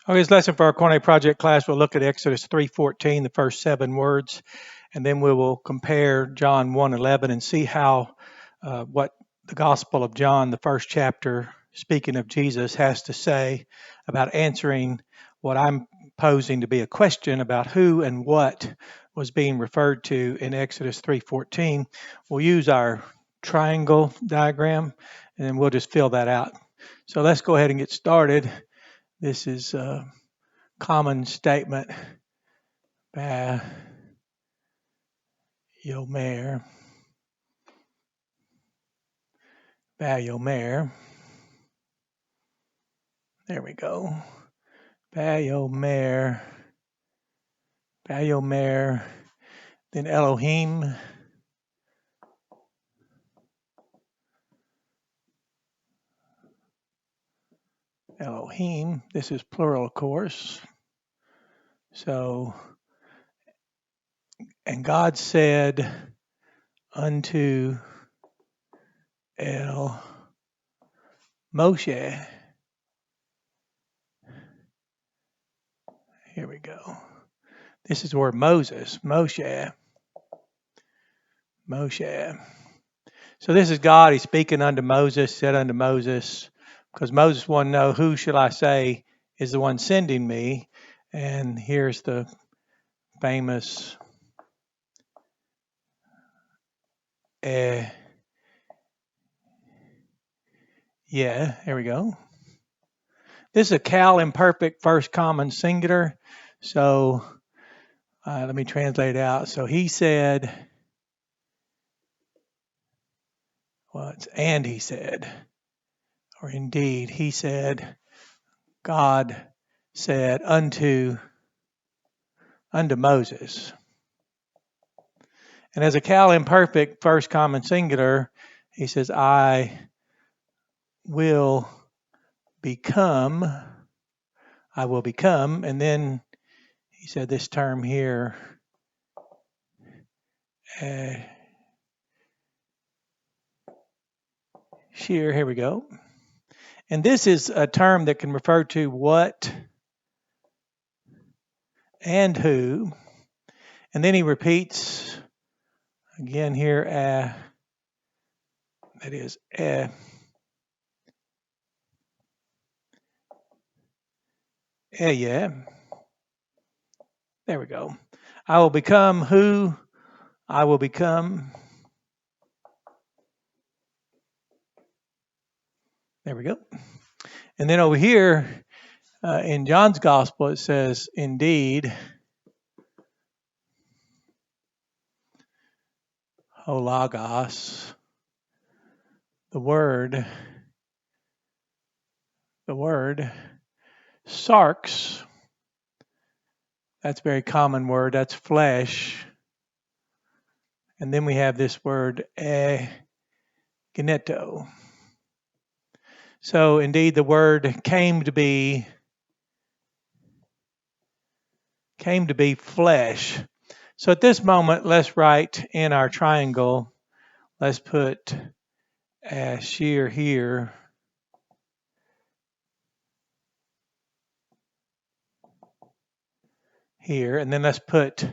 Okay, this lesson for our Cornet Project class, we'll look at Exodus 3:14, the first 7 words, and then we will compare John 1:11 and see how what the Gospel of John, the first chapter, speaking of Jesus, has to say about answering what I'm posing to be a question about who and what was being referred to in Exodus 3:14. We'll use our triangle diagram, and then we'll just fill that out. So let's go ahead and get started. This is a common statement by Yomer. There we go. Bayomer. Then Elohim. This is plural, of course. So, and God said unto El Moshe. Here we go. This is where Moses, Moshe. So this is God. He's speaking unto Moses, said unto Moses, because Moses wanted to know, who shall I say is the one sending me? And here's the famous here we go. This is a Cal imperfect first common singular. So let me translate it out. So he said, and he said, or indeed, he said, God said unto Moses. And as a Cal imperfect first common singular, he says, I will become, and then he said this term here, sheer, here we go. And this is a term that can refer to what and who. And then he repeats again here, that is, yeah. There we go. I will become who I will become. There we go. And then over here in John's Gospel, it says, indeed, holagos, the word, sarx, that's a very common word, that's flesh. And then we have this word, geneto. So indeed, the word came to be flesh. So at this moment, let's write in our triangle, let's put shear here. Here, and then let's put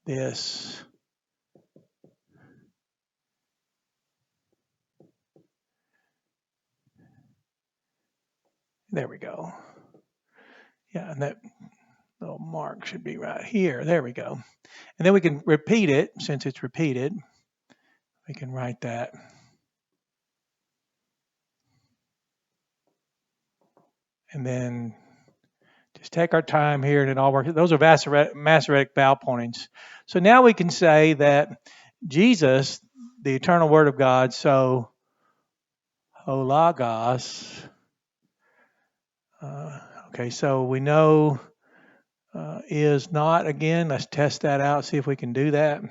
this there we go. Yeah, and that little mark should be right here. There we go. And then we can repeat it. Since it's repeated, we can write that. And then just take our time here and it all works. Those are Masoretic vowel pointings. So now we can say that Jesus, the eternal word of God, so holagos. Okay, so we know is not, again, let's test that out, see if we can do that.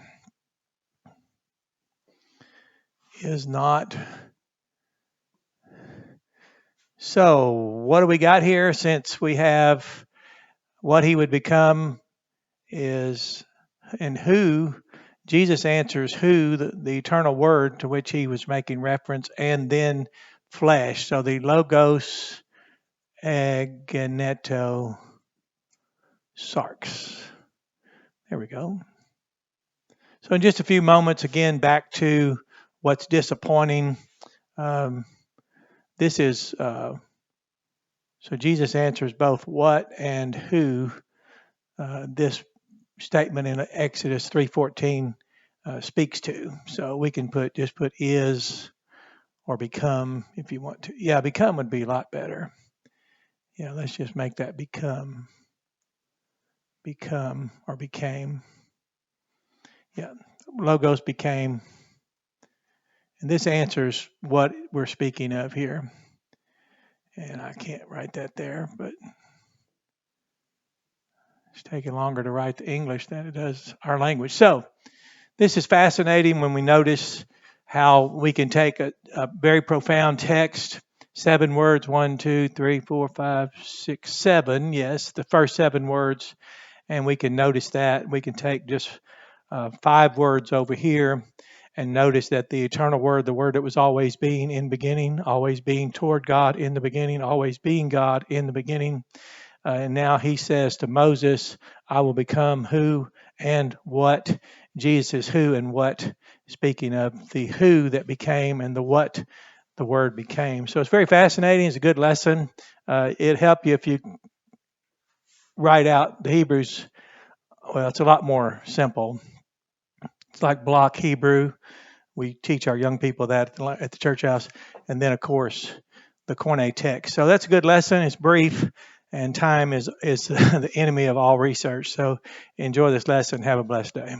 Is not. So what do we got here? Since we have what he would become is, and who, Jesus answers who, the eternal word to which he was making reference, and then flesh. So the logos ageneto sarx. There we go. So in just a few moments, again, back to what's disappointing. This is, so Jesus answers both what and who this statement in Exodus 3:14 speaks to. So we can just put is or become if you want to. Yeah, become would be a lot better. Yeah, let's just make that become or became. Yeah, logos became. And this answers what we're speaking of here. And I can't write that there, but it's taking longer to write the English than it does our language. So this is fascinating when we notice how we can take a very profound text, 7 words, 1, 2, 3, 4, 5, 6, 7. Yes, the first 7 words. And we can notice that. We can take just 5 words over here and notice that the eternal word, the word that was always being in beginning, always being toward God in the beginning, always being God in the beginning. And now he says to Moses, I will become who and what. Jesus is who and what, speaking of the who that became and the what the word became. So it's very fascinating. It's a good lesson. It'll help you if you write out the Hebrews. Well, it's a lot more simple. It's like block Hebrew. We teach our young people that at the church house. And then, of course, the Koine text. So that's a good lesson. It's brief, and time is the enemy of all research. So enjoy this lesson. Have a blessed day.